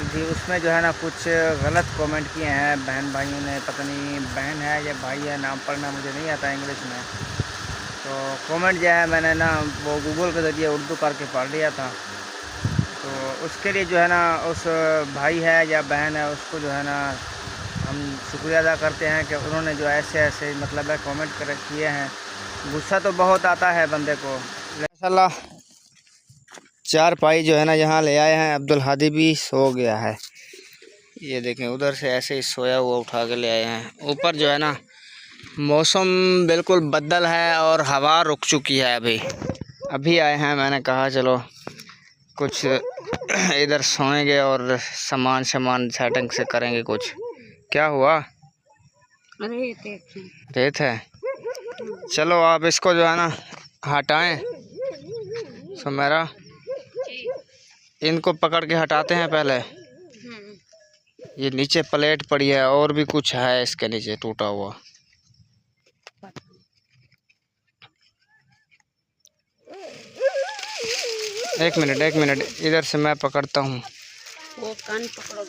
जी उसमें जो है ना कुछ गलत कमेंट किए हैं बहन भाइयों ने, पता नहीं बहन है या भाई है, नाम पढ़ना मुझे नहीं आता इंग्लिश में। तो कमेंट जो है मैंने ना वो गूगल के ज़रिए उर्दू करके पढ़ लिया था। तो उसके लिए जो है ना उस भाई है या बहन है उसको जो है ना हम शुक्रिया अदा करते हैं कि उन्होंने जो ऐसे ऐसे मतलब है कमेंट कर किए हैं। गुस्सा तो बहुत आता है बंदे को। माशाल्लाह 4 पाई जो है ना यहाँ ले आए हैं। अब्दुल हादी भी सो गया है, ये देखें उधर से ऐसे ही सोया हुआ उठा के ले आए हैं। ऊपर जो है ना मौसम बिल्कुल बदल है और हवा रुक चुकी है। अभी आए हैं, मैंने कहा चलो कुछ इधर सोएंगे और सामान सेटिंग से करेंगे कुछ। क्या हुआ? रेत है। चलो आप इसको जो है ना हटाएं। सुमेरा इनको पकड़ के हटाते हैं पहले। ये नीचे प्लेट पड़ी है और भी कुछ है इसके नीचे टूटा हुआ। एक मिनट इधर से मैं पकड़ता हूँ। वो कान पकड़ो,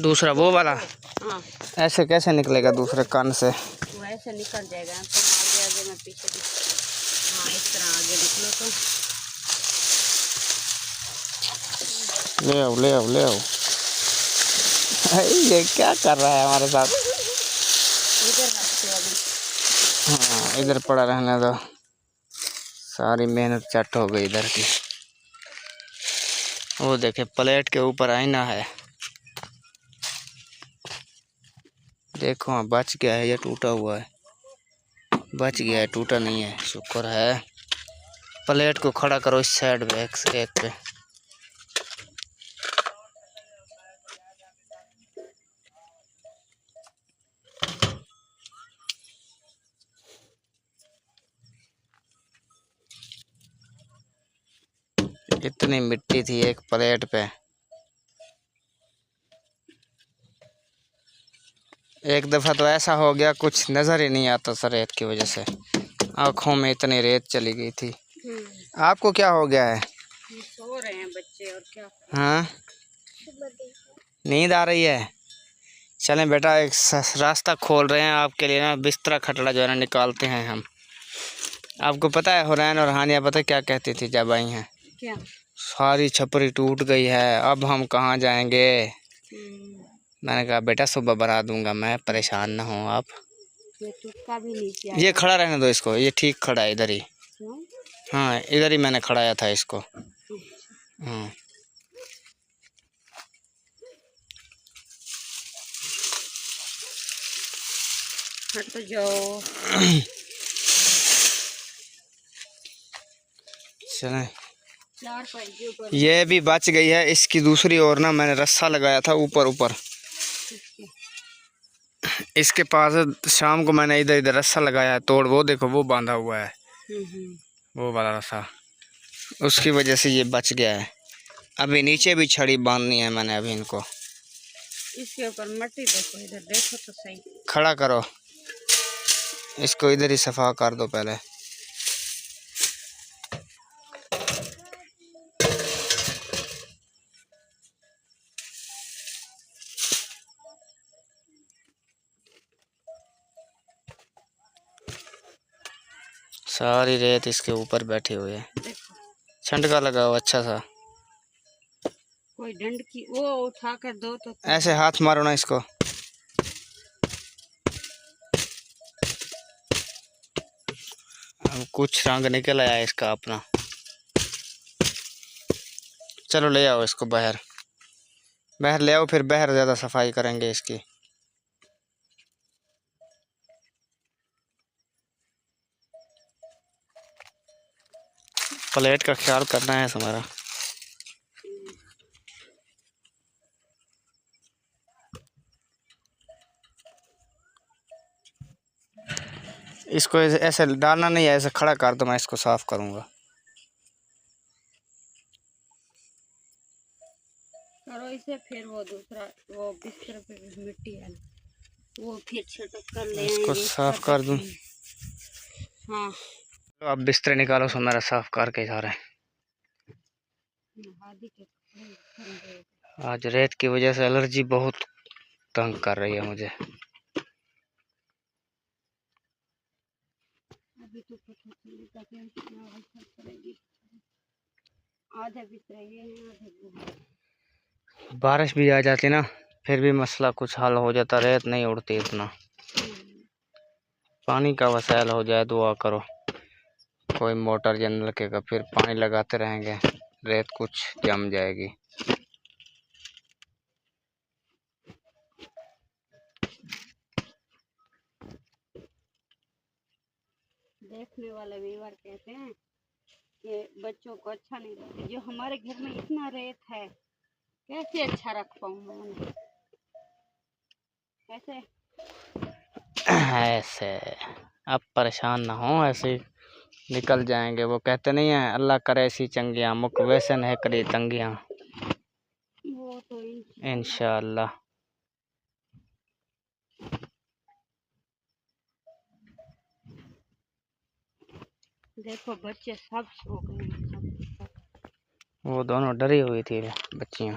दूसरा वो वाला। हाँ। ऐसे कैसे निकलेगा दूसरे कान से? वो ऐसे निकल जाएगा। तुम आगे मैं पीछे। हाँ इस तरह आगे निकलो तो ले आओ। ये क्या कर रहा है हमारे साथ? इधर रखते अभी। हाँ इधर पड़ा रहने दो, सारी मेहनत चट हो गई इधर की। वो देखे प्लेट के ऊपर आईना है। देखो हाँ बच गया है, ये टूटा हुआ है। बच गया है, टूटा नहीं है, शुक्र है। प्लेट को खड़ा करो इस साइड पे एक पे। इतनी मिट्टी थी एक प्लेट पे। एक दफ़ा तो ऐसा हो गया कुछ नज़र ही नहीं आता सर, रेत की वजह से आँखों में इतनी रेत चली गई थी। आपको क्या हो गया है? सो रहे हैं बच्चे और क्या। हाँ नींद आ रही है। चलें बेटा एक रास्ता खोल रहे हैं आपके लिए ना, बिस्तरा खटड़ा जो है ना निकालते हैं हम। आपको पता है हुरैन और हानिया पता है क्या कहती थी जब आई हैं? क्या? सारी छपरी टूट गई है, अब हम कहाँ जाएंगे। मैंने कहा बेटा सुबह बना दूंगा मैं, परेशान ना हो आप। ये खड़ा रहने दो इसको, ये ठीक खड़ा है इधर ही। हाँ इधर ही मैंने खड़ाया था इसको। हाँ हट जाओ। चलें ये भी बच गई है। इसकी दूसरी ओर ना मैंने रस्सा लगाया था ऊपर। इसके पास शाम को मैंने इधर रस्सा लगाया है तोड़, वो देखो वो बांधा हुआ है वो वाला रस्सा, उसकी वजह से ये बच गया है। अभी नीचे भी छड़ी बांधनी है मैंने अभी इनको। इसके ऊपर मट्टी देखो, इधर देखो तो सही। खड़ा करो इसको, इधर ही सफा कर दो पहले। सारी रेत इसके ऊपर बैठी हुई है। छंटका लगाओ अच्छा सा। कोई डंड की वो उठा कर दो तो ऐसे हाथ मारो ना इसको। अब कुछ रंग निकल आया इसका अपना। चलो ले आओ इसको बाहर ले आओ, फिर बाहर ज़्यादा सफाई करेंगे इसकी। प्लेट का ख्याल करना है हमारा। इसको ऐसे डालना नहीं है, ऐसे खड़ा कर दो, मैं इसको साफ करूँगा। करो इसे, फिर वो दूसरा वो बिस्तर पे मिट्टी है वो फिर छिड़क कर ले इसको साफ कर दूँ। हाँ तो अब बिस्तर निकालो सो मेरा साफ करके जा रहे हैं। आज रेत की वजह से एलर्जी बहुत तंग कर रही है मुझे। अभी तो पता चलेगा कि हम कितना असर करेगी। आधे बिखरेंगे आधे बारिश भी आ जाती ना, फिर भी मसला कुछ हल हो जाता, रेत नहीं उड़ती इतना। पानी का वसाइल हो जाए, दुआ करो कोई मोटर या नलके का, फिर पानी लगाते रहेंगे, रेत कुछ जम जाएगी। देखने वाले व्यूअर कहते हैं कि बच्चों को अच्छा नहीं लगता। जो हमारे घर में इतना रेत है, कैसे अच्छा रख पाऊंगा उन्हें? कैसे? ऐसे अब परेशान ना हो, ऐसे निकल जाएंगे। वो कहते नहीं है, अल्लाह करे ऐसी चंगियां, मुख वैसन है करी तंगियां। वो तो इंशाअल्लाह। देखो बच्चे सब सो गए हैं। वो दोनों डरी हुई थी बच्चियां।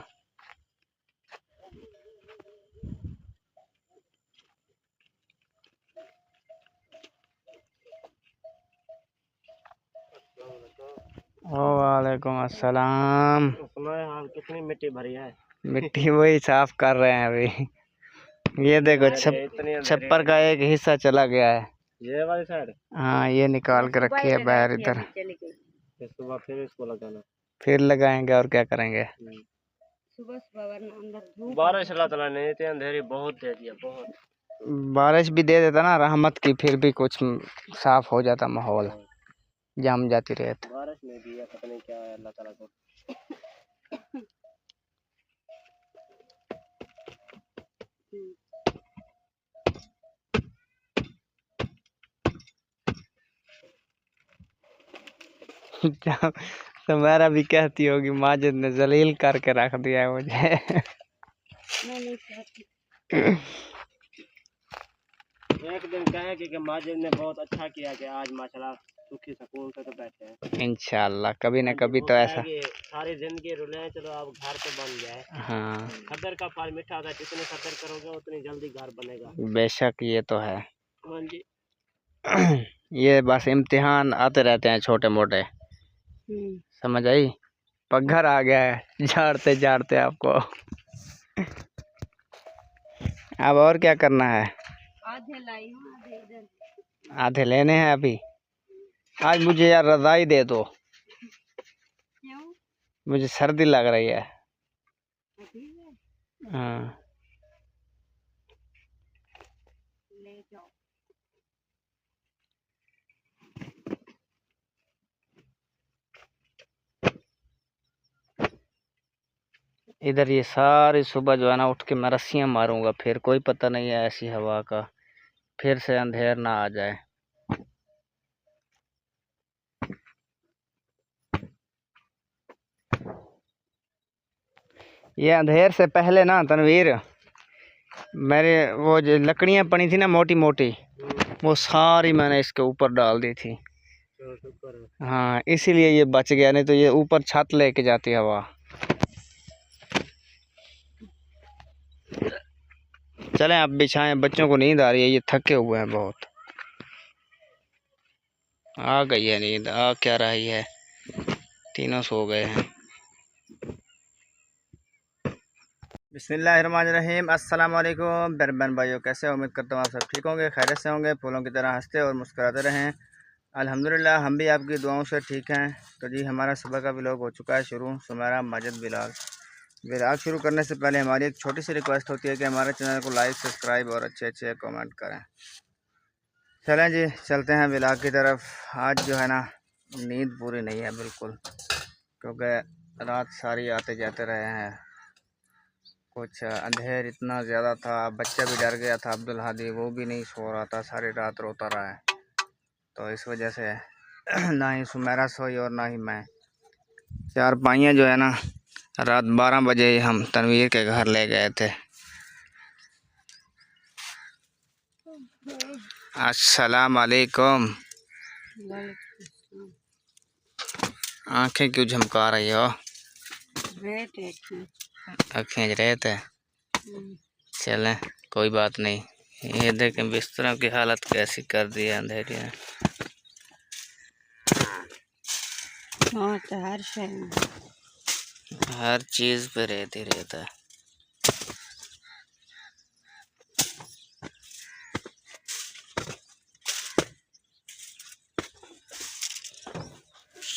वालेकुम अस्सलाम। हाल कितनी मिट्टी भरी है? मिट्टी वही साफ कर रहे हैं अभी। ये देखो छप्पर का एक हिस्सा चला गया है। ये वाली साइड? हाँ, ये निकाल के रखी है बाहर इधर। सुबह फिर इसको लगाना। फिर लगाएंगे और क्या करेंगे। सुबह सुबह वरना अंदर धूप। बारिश अल्लाह ताला ने इतनी अंधेरी बहुत दे दिया, बहुत। बारिश भी दे देता ना रहमत की, फिर भी कुछ साफ हो जाता माहौल, जम जाती रेत। बारिश में दिया पता नहीं क्या है अल्लाह ताला को। तुम्हारा भी कहती होगी माजिद ने जलील करके रख दिया है मुझे। मैं नहीं चाहती। एक दिन कहे कि माजिद ने बहुत अच्छा किया कि आज माशाल्लाह सुखी सुकून से तो बैठे हैं। इंशाल्लाह कभी न कभी तो ऐसा। सारी जिंदगी रुले, चलो अब घर तो बन जाए। हाँ, खद्दर का फल मीठा होता है, जितने खद्दर करोगे उतनी जल्दी घर बनेगा। बेशक ये तो है। हाँ जी। ये बस इम्तिहान आते रहते हैं छोटे मोटे, समझ आई। पगघर आ गया है झाड़ते झाड़ते आपको। अब और क्या करना है? आधे लाई हूँ, आधे इधर। आधे लेने हैं अभी। आज मुझे यार रजाई दे दो, क्यों? मुझे सर्दी लग रही है। हाँ, ले जाओ। इधर ये सारी सुबह जो है ना उठ के मैं रस्सियाँ मारूंगा, फिर कोई पता नहीं है ऐसी हवा का, फिर से अंधेर ना आ जाए। ये अंधेर से पहले ना तनवीर, मेरे वो जो लकड़ियाँ पड़ी थी ना मोटी मोटी, वो सारी मैंने इसके ऊपर डाल दी थी। हाँ, इसीलिए ये बच गया, नहीं तो ये ऊपर छत लेके जाती हवा। चलें अब बिछाएं, बच्चों को नींद आ रही है, ये थके हुए हैं बहुत। आ गई है नींद, आ क्या रही है, तीनों सो गए हैं। बिस्मिल्लाहिर्रहमानिर्रहीम। अस्सलाम वालेकुम बहन भाइयों, कैसे हो? उम्मीद करता हूँ आप सब ठीक होंगे, खैरियत से होंगे, फूलों की तरह हंसते और मुस्कुराते रहें। अल्हम्दुलिल्लाह हम भी आपकी दुआओं से ठीक हैं। तो जी हमारा सुबह का व्लॉग हो चुका है शुरू। सुमेरा माजिद बिलाल। व्लॉग शुरू करने से पहले हमारी एक छोटी सी रिक्वेस्ट होती है कि हमारे चैनल को लाइक, सब्सक्राइब और अच्छे कमेंट करें। चलें जी चलते हैं व्लॉग की तरफ। आज जो है ना नींद पूरी नहीं है बिल्कुल, क्योंकि रात सारी आते जाते रहे हैं। कुछ अंधेर इतना ज़्यादा था, बच्चा भी डर गया था अब्दुल हादी, वो भी नहीं सो रहा था, सारी रात रोता रहा है। तो इस वजह से ना ही सुमेरा सोई और ना ही मैं। चार पाइयाँ जो है ना रात 12 बजे हम तनवीर के घर ले गए थे। अस्सलाम वालेकुम। आंखें क्यों झमका रही हो? खींच रहे थे। चलें कोई बात नहीं। ये देखें बिस्तरों की हालत कैसी कर दी है अंधेरे में। हाँ तो हर शय में हर चीज़ पे रेत ही रहता है।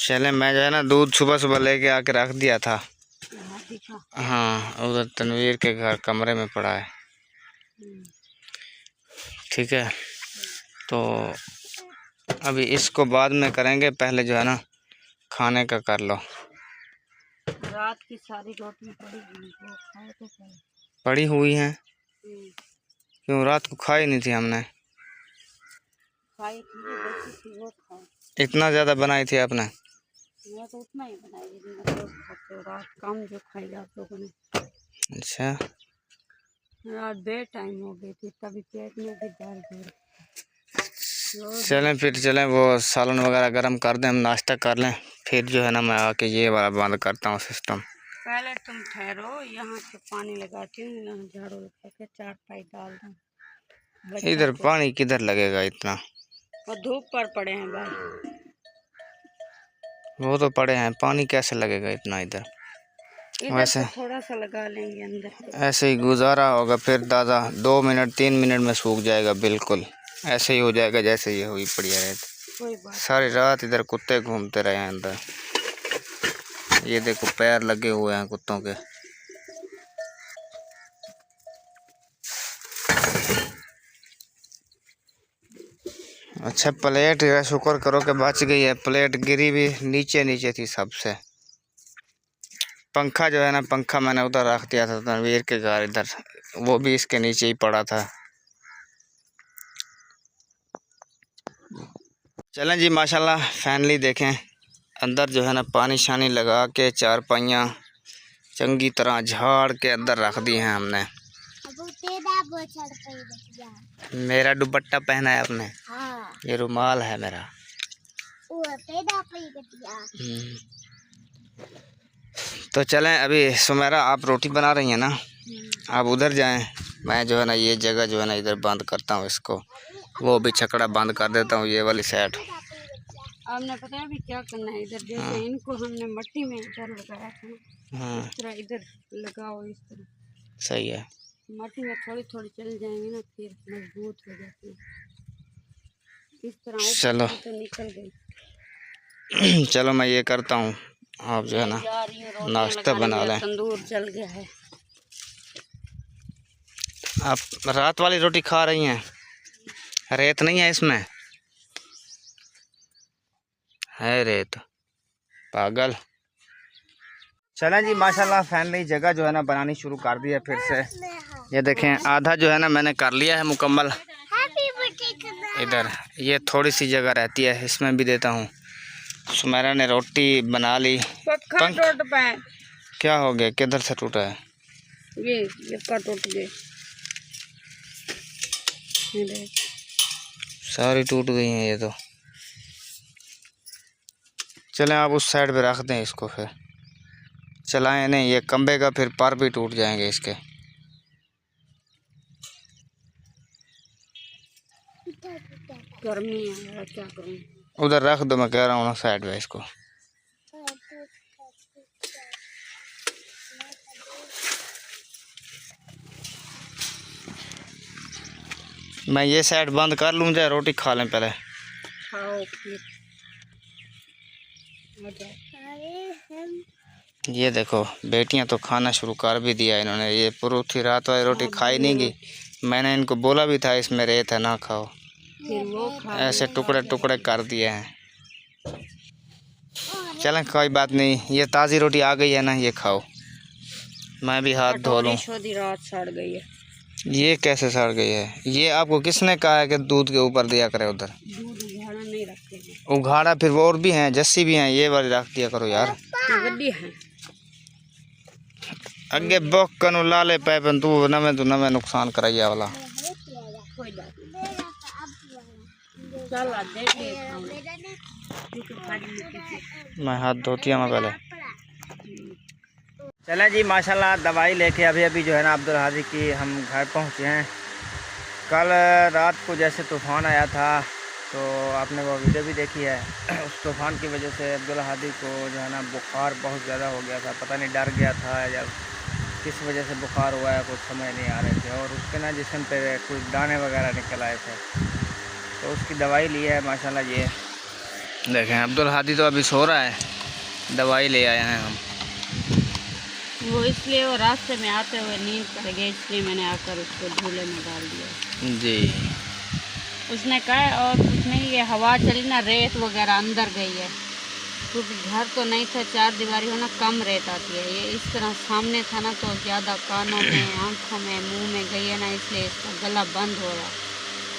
चले मैं जो है ना दूध सुबह सुबह लेके आके रख दिया था। हाँ उधर तनवीर के घर कमरे में पड़ा है। ठीक है तो अभी इसको बाद में करेंगे, पहले जो है ना खाने का कर लो। रात की सारी रोटी पड़ी हुई वो खाए तो सही। पड़ी हुई हैं क्यों? रात को खाई नहीं थी हमने। खाई थी बची थी वो खाए। इतना ज़्यादा बनाई थी आपने? मैं तो उतना ही बनाई जितना लोग खाते हो। रात कम जो खाई आप लोगों ने। अच्छा रात बे टाइम हो गई थी तभी पेट में भी दर्द हो रहा। चलें फिर चलें वो सालन वगैरह गर्म कर दें, हम नाश्ता कर लें, फिर जो है ना मैं आके ये वाला बंद करता हूँ सिस्टम। पहले तुम ठहरो, यहाँ से पानी लगाती हूँ, यहाँ झाड़ू लगा के चारपाई डाल दूँ। इधर पानी किधर लगेगा इतना? और धूप पर पड़े हैं भाई। वो तो पड़े हैं, पानी कैसे लगेगा इतना इधर? वैसे थोड़ा सा लगा लेंगे अंदर। ऐसे ही गुजारा होगा फिर दादा, 2 मिनट 3 मिनट में सूख जाएगा बिल्कुल। ऐसे ही हो जाएगा जैसे ये हुई पड़ी है। कोई बात सारी रात इधर कुत्ते घूमते रहे हैं अंदर। ये देखो पैर लगे हुए हैं कुत्तों के। अच्छा प्लेट का शुक्र करो कि बच गई है। प्लेट गिरी भी नीचे नीचे थी सबसे। पंखा जो है ना, पंखा मैंने उधर रख दिया था तनवीर के घर इधर, वो भी इसके नीचे ही पड़ा था। चलें जी माशाल्लाह फैनली देखें अंदर जो है ना पानी शानी लगा के चारपाइयाँ चंगी तरह झाड़ के अंदर रख दी हैं हमने। मेरा दुपट्टा पहना है आपने? हाँ। ये रुमाल है मेरा। तो चलें अभी सुमेरा आप रोटी बना रही हैं ना, आप उधर जाएं, मैं जो है ना ये जगह जो है ना इधर बंद करता हूँ इसको, वो भी छकड़ा बंद कर देता हूँ ये वाली साइड। आपने पता है अभी क्या करना है इधर? जैसे इनको हमने मट्टी में इधर लगाया था, इस तरह इधर लगाओ, इस तरह। सही है। मट्टी में थोड़ी थोड़ी चल जाएंगे ना फिर मजबूत हो जाती है। इस तरह चलो तो निकल गई। चलो मैं ये करता हूँ, आप जो है ना नाश्ता बना लें। तंदूर जल गया है। आप रात वाली रोटी खा रही हैं? रेत नहीं है इसमें? है रेत, पागल। चलें जी माशाल्लाह फैनली जगह जो है ना बनानी शुरू कर दी है फिर से। ये देखें आधा जो है ना मैंने कर लिया है मुकम्मल। इधर ये थोड़ी सी जगह रहती है, इसमें भी देता हूँ। सुमेरा ने रोटी बना ली। टूट पाए। क्या हो गया? किधर से टूटा है? ये टूट गए, सारी टूट गई हैं ये तो। चलें आप उस साइड पे रख दें इसको, फिर चलाएं नहीं, ये खंबे का फिर पर भी टूट जाएंगे इसके। गर्मी है क्या करूं? उधर रख दो, मैं कह रहा हूँ ना साइड में इसको। मैं ये साइड बंद कर लूँ या रोटी खा लें पहले? खाओ फिर। ये देखो बेटियां तो खाना शुरू कर भी दिया इन्होंने। ये परोठी रात वाली रोटी खाई नहीं गई। मैंने इनको बोला भी था इसमें रेत है ना खाओ, फिर वो ऐसे टुकड़े टुकड़े कर दिए हैं। चलें कोई बात नहीं, ये ताज़ी रोटी आ गई है ना, ये खाओ। मैं भी हाथ धो लूँ। रात सड़ गई है। ये कैसे सड़ गई है? ये आपको किसने कहा है कि दूध के ऊपर दिया करे? उधर दूध उघाड़ा नहीं रखते हैं। उघाड़ा फिर वो और भी हैं, जस्सी भी हैं, ये वाली रख दिया करो यार। है। अगे बुक कनु लाले पैपन तू नवे नुकसान कराइया वाला। कोई बात नहीं। मैं हाथ धोती हूँ मैं पहले। चलें जी, माशाल्लाह दवाई लेके अभी अभी जो है ना अब्दुल हादी की हम घर पहुँचे हैं। कल रात को जैसे तूफ़ान आया था तो आपने वो वीडियो भी देखी है। उस तूफ़ान की वजह से अब्दुल हादी को जो है ना बुखार बहुत ज़्यादा हो गया था, पता नहीं डर गया था या किस वजह से बुखार हुआ है, कुछ समझ नहीं आ रहे थे। और उसके ना जिस्म पे कुछ दाने वगैरह निकल आए थे, तो उसकी दवाई ली है माशाल्लाह। ये देखें अब्दुल हादी तो अभी सो रहा है, दवाई ले आए हैं हम। वो इसलिए वो रास्ते में आते हुए नींद पड़ गई, इसलिए मैंने आकर उसको झूले में डाल दिया जी। उसने कहा। और कुछ नहीं, ये हवा चली ना, रेत वगैरह अंदर गई है, क्योंकि घर तो नहीं था, चार दीवारी हो ना, कम रेत आती है। ये इस तरह सामने था ना तो ज़्यादा कानों में, आँखों में, मुंह में गई है ना, इसलिए इसका गला बंद हो रहा,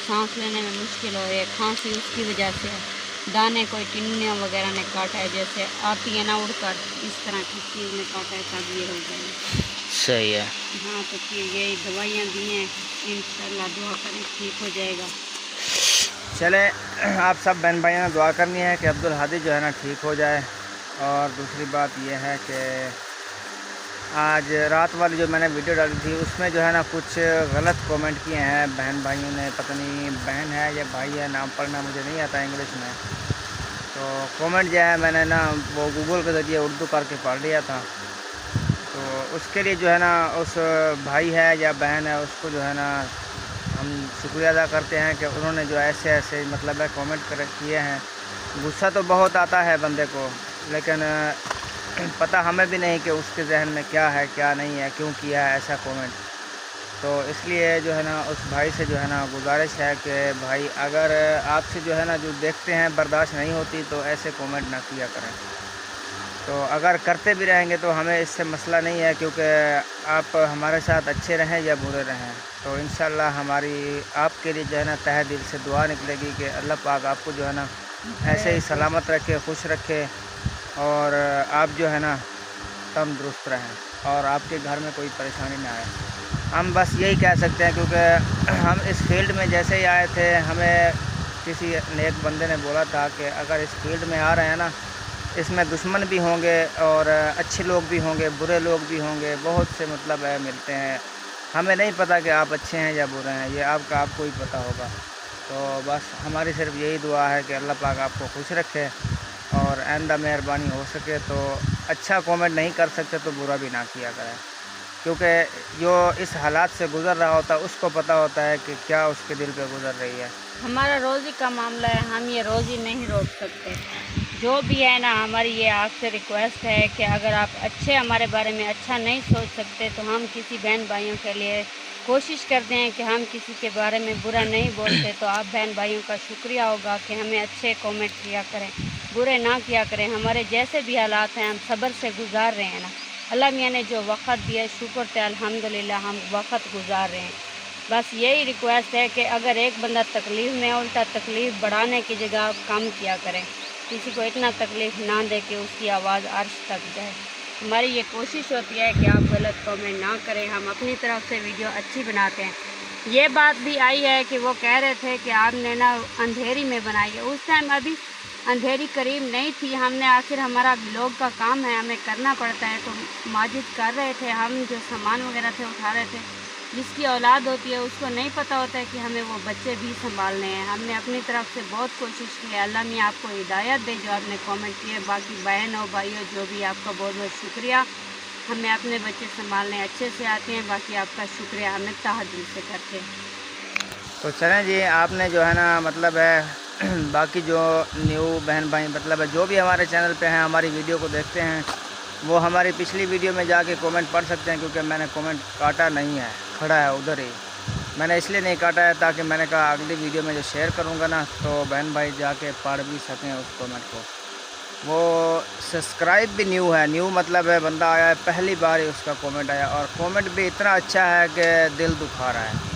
सांस लेने में मुश्किल हो रही है। खांसी उसकी वजह से है। दाने कोई टिन्नियाँ वगैरह ने काटा है, जैसे आती है ना उड़कर, इस तरह की चीज़ ने काटा है, तब ये हो गया। सही है। हाँ, तो फिर यही दवाइयाँ दी हैं, इंशाल्लाह दुआ करें ठीक हो जाएगा। चले, आप सब बहन भाइयों ने दुआ करनी है कि अब्दुल हादी जो है ना ठीक हो जाए। और दूसरी बात यह है कि आज रात वाली जो मैंने वीडियो डाली थी उसमें जो है ना कुछ गलत कमेंट किए हैं बहन भाइयों ने, पता नहीं बहन है या भाई है, नाम पढ़ना मुझे नहीं आता इंग्लिश में। तो कमेंट जो है मैंने ना वो गूगल के ज़रिए उर्दू करके पढ़ लिया था। तो उसके लिए जो है ना उस भाई है या बहन है उसको जो है ना हम शुक्रिया अदा करते हैं कि उन्होंने जो ऐसे ऐसे मतलब है कमेंट किए हैं। गुस्सा तो बहुत आता है बंदे को, लेकिन पता हमें भी नहीं कि उसके जहन में क्या है क्या नहीं है, क्यों किया है ऐसा कमेंट। तो इसलिए जो है ना उस भाई से जो है ना गुजारिश है कि भाई अगर आपसे जो है ना जो देखते हैं बर्दाश्त नहीं होती तो ऐसे कमेंट ना किया करें। तो अगर करते भी रहेंगे तो हमें इससे मसला नहीं है, क्योंकि आप हमारे साथ अच्छे रहें या बुरे रहें तो इंशाल्लाह हमारी आपके लिए जो है ना तहे दिल से दुआ निकलेगी कि अल्लाह पाक आपको जो है ना ऐसे ही सलामत रखे, खुश रखे, और आप जो है ना तंदुरुस्त रहें और आपके घर में कोई परेशानी ना आए। हम बस यही कह सकते हैं, क्योंकि हम इस फील्ड में जैसे ही आए थे हमें किसी नेक बंदे ने बोला था कि अगर इस फील्ड में आ रहे हैं ना, इसमें दुश्मन भी होंगे और अच्छे लोग भी होंगे, बुरे लोग भी होंगे, बहुत से मतलब है मिलते हैं। हमें नहीं पता कि आप अच्छे हैं या बुरे हैं, ये आपको ही पता होगा। तो बस हमारी सिर्फ यही दुआ है कि अल्लाह पाक आपको खुश रखे, और आइंदा मेहरबानी हो सके तो अच्छा कमेंट नहीं कर सकते तो बुरा भी ना किया करें, क्योंकि जो इस हालात से गुज़र रहा होता है उसको पता होता है कि क्या उसके दिल पे गुज़र रही है। हमारा रोज़ी का मामला है, हम ये रोज़ी नहीं रोक सकते। जो भी है ना, हमारी ये आपसे रिक्वेस्ट है कि अगर आप अच्छे हमारे बारे में अच्छा नहीं सोच सकते तो हम किसी बहन भाइयों के लिए कोशिश करते हैं कि हम किसी के बारे में बुरा नहीं बोलते। तो आप बहन भाइयों का शुक्रिया होगा कि हमें अच्छे कमेंट किया करें, बुरे ना किया करें। हमारे जैसे भी हालात हैं हम सब्र से गुजार रहे हैं ना, अल्लाह मियाँ ने जो वक़्त दिया शुक्र से अल्हम्दुलिल्लाह हम वक़्त गुजार रहे हैं। बस यही रिक्वेस्ट है कि अगर एक बंदा तकलीफ़ में है, उल्टा तकलीफ़ बढ़ाने की जगह कम किया करें। किसी को इतना तकलीफ़ ना दे कि उसकी आवाज़ अर्श तक जाए। हमारी ये कोशिश होती है कि आप गलत कमेंट ना करें, हम अपनी तरफ से वीडियो अच्छी बनाते हैं। ये बात भी आई है कि वो कह रहे थे कि आपने ना अंधेरी में बनाई है, उस टाइम अभी अंधेरी करीब नहीं थी। हमने आखिर हमारा व्लॉग का काम है, हमें करना पड़ता है। तो माजिद कर रहे थे, हम जो सामान वगैरह थे उठा रहे थे। जिसकी औलाद होती है उसको नहीं पता होता है कि हमें वो बच्चे भी संभालने हैं। हमने अपनी तरफ से बहुत कोशिश की है। अल्लाह मियाँ आपको हिदायत दे जो आपने कमेंट किए। बाकी बहन और भाइयों जो भी, आपका बहुत बहुत शुक्रिया। हमें अपने बच्चे संभालने अच्छे से आते हैं, बाकी आपका शुक्रिया हमें तहे दिल से करते हैं। तो चलें जी, आपने जो है ना मतलब है बाकी जो न्यू बहन भाई मतलब है जो भी हमारे चैनल पे हैं, हमारी वीडियो को देखते हैं, वो हमारी पिछली वीडियो में जाके कमेंट पढ़ सकते हैं, क्योंकि मैंने कमेंट काटा नहीं है, खड़ा है उधर ही। मैंने इसलिए नहीं काटा है ताकि मैंने कहा अगली वीडियो में जो शेयर करूँगा ना तो बहन भाई जाके पढ़ भी सकें उस कमेंट को। वो सब्सक्राइब भी न्यू है, न्यू मतलब है बंदा आया है पहली बार ही उसका कमेंट आया, और कमेंट भी इतना अच्छा है कि दिल दुखा रहा है।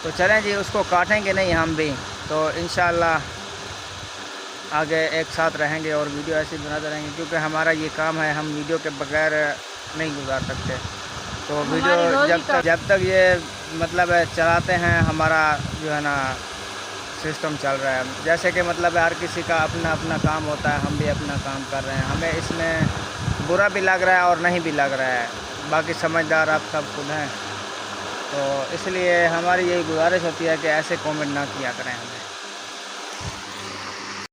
तो चलें जी, उसको काटेंगे नहीं हम भी, तो इंशाल्लाह आगे एक साथ रहेंगे और वीडियो ऐसे बनाते रहेंगे, क्योंकि हमारा ये काम है, हम वीडियो के बगैर नहीं गुजार सकते। तो वीडियो जब तक ये मतलब है चलाते हैं, हमारा जो है ना सिस्टम चल रहा है। जैसे कि मतलब हर किसी का अपना अपना काम होता है, हम भी अपना काम कर रहे हैं। हमें इसमें बुरा भी लग रहा है और नहीं भी लग रहा है। बाकी समझदार आप सब खुद हैं, तो इसलिए हमारी यही गुजारिश होती है कि ऐसे कमेंट ना किया करें हमें।